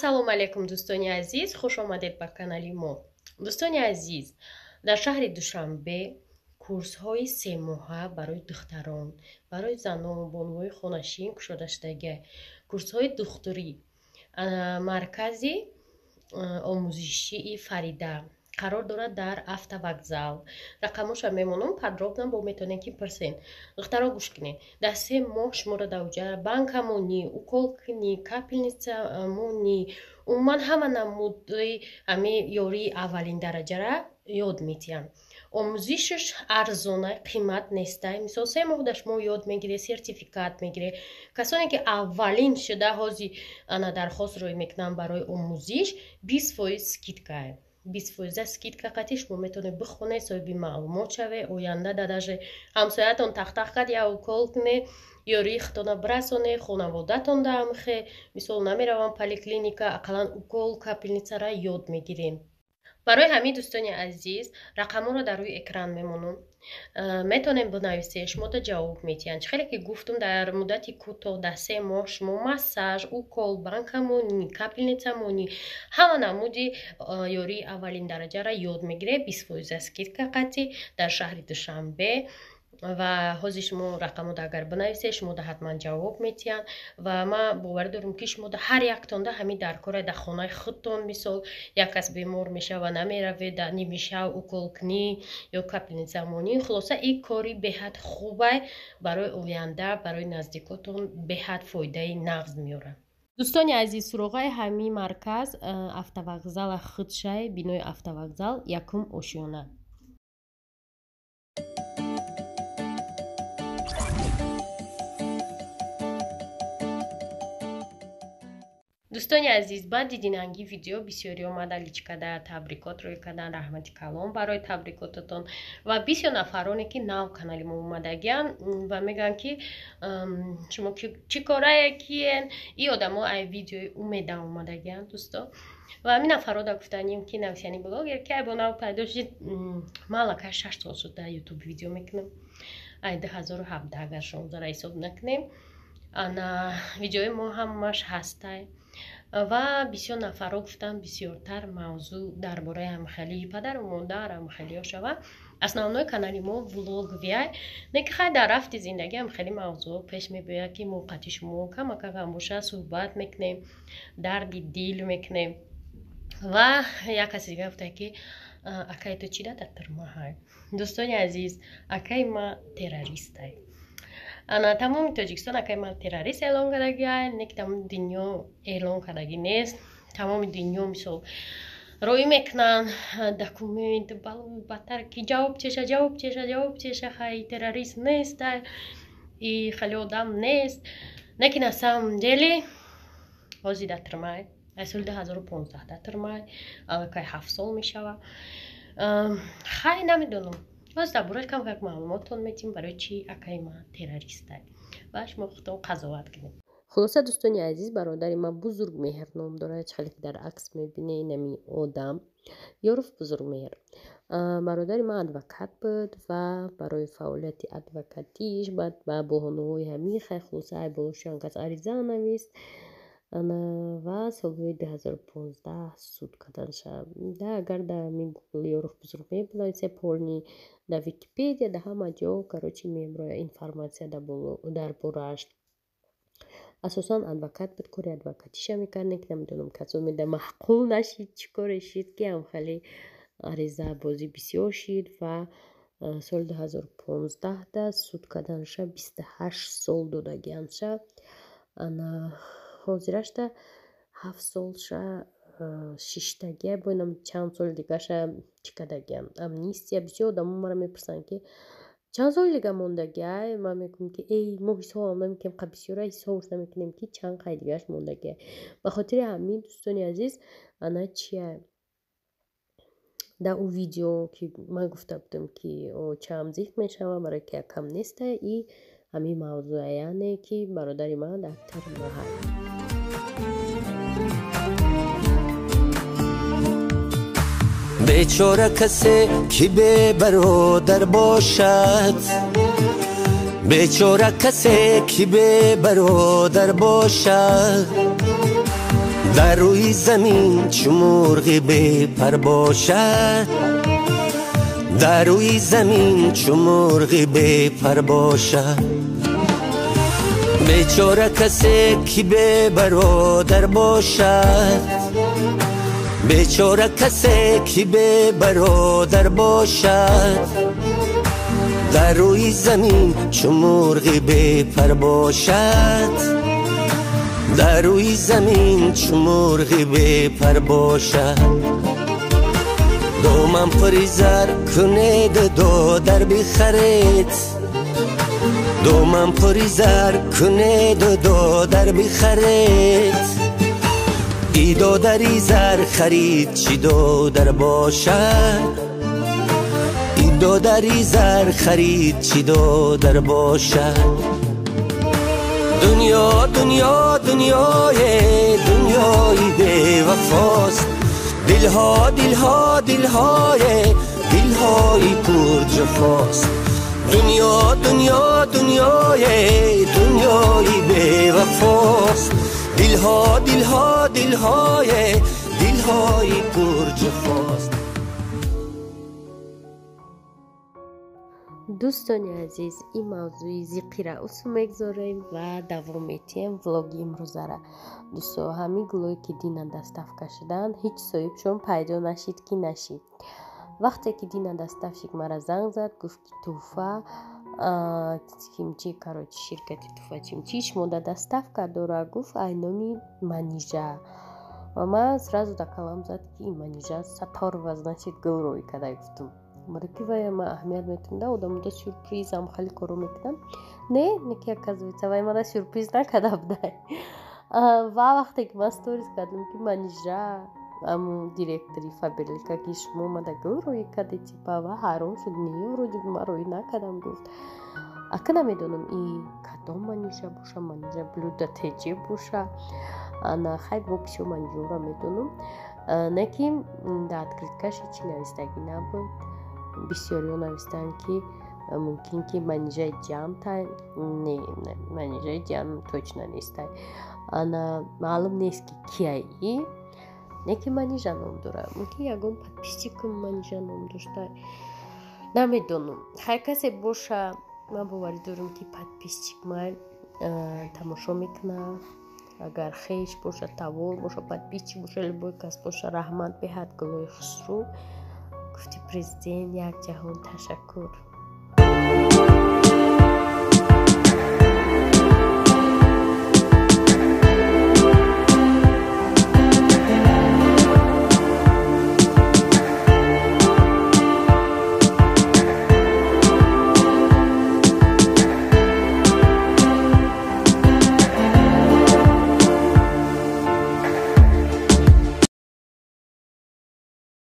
салом алейкум дӯстони азиз, хуш омадед ба канали мо. Дӯстони азиз, дар шаҳри Душанбе курсҳои 3 моҳа барои духтарон, барои занон, бонуҳои хонашин кушода шудагӣ, курсҳои духтурӣ, маркази омӯзишии Фарида қарор дорад дар автовокзал. Рақамоша мемонам, подробно бо метавонед ки пурсен. Духтаро гӯш кинед. Дар 3 моҳ шуморо дар уҷа банкамонӣ, уколкунӣ, капельницамонӣ, умуман ҳама намуди ҳами ёрии аввалин дараҷара ёд метиҳанд. Омӯзишаш арзона, қимат нестай. Мисол 3 моҳ дар шумо ёд мегиред, сертификат мегиред. Касоне ки аввалин шуда ҳози ана дархост рӯй мекунанд барои омӯзиш, 20% скидка. 20% скидка қатъи шумо метавонед бихонед, соҳиби маълумот шавед, оянда дадаже ҳамсоятон тахтах кард я укол кунед, ёрии хитона бирасонед, хонаводатон дамхе, мисол намеравам поликлиника, ақаллан укол, капельницара ёд мегирем. барои ҳамин дӯстони азиз, рақамҳоро дар рӯи экран мемонам. метавонем бинависед, шумо да ҷавоб метиҳанд. Хеле ки гуфтум, дар муддати кӯтоҳ дар 3 моҳ шумо массаж, укол, банкамонӣ, капельницамонӣ, ҳама намуди ёрии аввалин дараҷара ёд мегиред. 20% скидка қатъи дар шаҳри Душанбе. ва ҳозир шумо рақамҳоро агар бинависед, шумо да ҳатман ҷавоб метиҳанд ва ман боварӣ дорам ки шумо да ҳар яктон да ҳамин даркора дар хонаи худтон, мисол як кас бемор мешава, намеравед дар ними шав уколкунӣ ё капельницамонӣ, хулоса ин кори беҳад хубай барои оянда, барои наздикотон беҳад фоидаи нағз меорад. дӯстони азиз, суроғаи ҳамин марказ автовокзала Худшай, бинои автовокзал, якум ошёна. дӯстони азиз, баъд дидин ҳанги видео бисёре омада личкада табрикот рӯй кардан, раҳмати калом барои табрикотатон ва бисёр нафароне ки нав канали мо омадагиян ва мегӯянд ки шумо чӣ корае киен, ин одамо ай видеои умеда омадагиян дӯсто. ва ҳамин нафарода гуфтаним ки нависани блогер ки ай бо нав пайдо шудид. ман лакай 6 сол шуд дар ютуб видео мекунам, ай 2017 агар шумо зара ҳисоб накунем, ана видеои мо ҳамаш ҳастай. ва бисёр нафаро гуфтанд бисёртар мавзӯъ дар бораи ҳамхелии падару модар, ҳамхелиҳо шава. основной канали мо влог виай, не ки хай дар рафти зиндагӣ ҳамхели мавзӯъ пеш мебояд ки мовқати шумо камакагам боша, суҳбат мекунем, дарди дил мекунем. ва як каси дига гуфта ки акаи ту чӣ дада турмаҳай. дӯстони азиз, акаи ма террористай. ана тамоми Тоҷикистон акаи ман террорист эълон кардагиай, не ки тамоми дунё эълон кардагӣ нест. Тамоми дунё мисол роӣ мекунанд документ, баттар ки ҷавоб чеша, хай террорист нестай, и хеле одам нест. Не ки на самом деле ҳозир дар турмай, аз соли 2015 дар турмай, аллакай 7 сол мешава. хай намедонам. ҳозир дар борааш камак маълумотон метим барои чӣ акаи ма террористай ва шумо худтон қазоват кунед. хулоса дӯстони азиз, бародари ман бузург меҳр ном дорад, хеле ки дар акс мебинед нами одам ёруф бузург меҳр. бародари ман адвокат буд ва барои фаъолияти адвокатиш баъд ба боҳонаҳои ҳамихай хулоса ай болошан кас ариза навист ва солҳои 2015 суд кардан шав. Да агар дар ми гугл ёруф бузург мебинависе полни дар Википедия, дар ҳама ҷо карочи меомроя информатсия дар борааш. асосан адвокат буд, кори адвокатиша мекард, не ки намедонам касо меда маҳқул нашид, чӣ коре шид ки ҳамхеле аризабозӣ бисёр шид ва соли 2015 да суд кардан шав 28 сол додагиан шав. ана ҳозирашда 7 сол ша шиштагия боинам чанд соли дигаша чӣ кардагиам амнистия. бисёр одамо маро мепурсанд ки чанд соли дига мондагиай, ман мегӯям ки эй мо ҳисобам намекунем, қа бисёра ҳисобш намекунем ки чанд қай дигаш мондагиай. ба хотири ҳамин дӯстони азиз, ана чия дар ӯ видео ки ман гуфта будам ки очаам зих мешава барои ки якам нестай, и ҳамин мавзӯъ яъне ки бародари ман дар турмаҳай. بیچاره کسی که به برادر باشد، بیچاره کسی که به برادر باشد، در روی زمین چو مرغی بی پر باشد در روی زمین چو مرغی بی پر باشد بیچاره کسی که بی برادر باشد بیچاره کسی که بی برادر باشد در روی زمین چو مرغی بی پر باشد در روی زمین چو مرغی بی پر باشد دومم پری زر کنید دو در بخرید دومم پری زر کنید دو در بخرید ای دو دری زر خرید چی دو در باشد ای دو دری زر خرید چی دو در باشد دنیا دنیا دنیای بی وفاست دلها دلها دلهای پر جفاست دنیا دنیا دنیای بی وفاست دلها دلهای پر جفاست. دوستان عزیز این موضوع زیقی را اسو میگذاریم و دوام میتیم ولاگ امروزه را دوستو همین گلوی که دینا دستافکا شدن هیچ صاحبشون پیدا نشید که نشید وقتی که دینا دستافشک مرا زنگ زد گفت که توفا چیمچی کاروچ شرکتی توفا چیمچیش мода доставка дора гуфт айноми манижа ва ман сразу да калам зад ки ин манижа сатарова значит гулрой кадай гуфтум маракивая ма аҳамият метум да одамода сюрпризам хали коро мекунам не ки оказывается вай мада сюрприз накада будай ва вақте ки ман сторис кардам ки манижа аму директори фабрика ки шумо мада гулрой кади типа ва ҳайрон шуд не вроде ма рой накадам гуфт ака намедонам и кадом манижа боша манижа блюда теҷе боша ана хайр вописи манижора медонам не ки да открыткаши чи навистагӣ набуд бисёриҳо навистанд ки мумкин ки манижаи ҷамтай не манижаи ҷам точно нестай ана маълум нест ки кияи не ки манижа ном дорад мумкин ягон подписчикам манижа ном дошта намедонам ҳар касе боша ман боварӣ дорам ки подписчик ман тамошо мекунад агар хеш боша тавор боша подписчик боша любой кас боша раҳмат беҳад гулои хусру гуфти президент як ҷаҳон ташаккур.